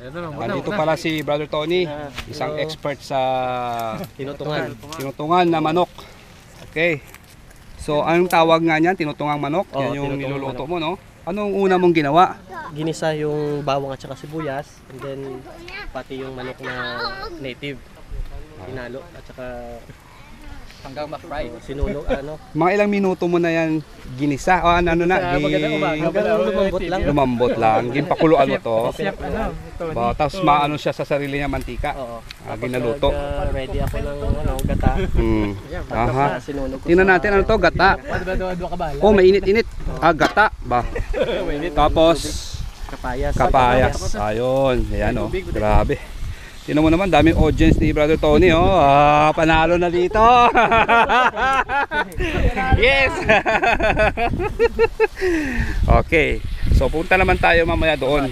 Andito pala si Brother Tony, isang expert sa tinutungan na manok. Okay. So anong tawag nga niyan? Tinutungang manok? Yan yung niluluto mo, no? Anong una mong ginawa? Ginisa yung bawang at saka sibuyas, and then pati yung manok na native. Hinalo at saka hanggang ma-fry. Sinunog Mga ilang minuto mo na yan ginisa? O ano na? Lumambot lang. Lumambot lang. Ginpakuluan mo to. Tapos maano siya sa sarili niya mantika. Ginaluto. Ready ako ng gata. Aha. Tingnan natin ano to, gata. Oh, mainit-init. Gata ba? Tapos kapayas. Ayun, ayan oh. Grabe. Tingnan mo naman, daming audience ni Brother Tony, oh. Panalo na dito. Yes. Okay. So punta naman tayo mamaya doon.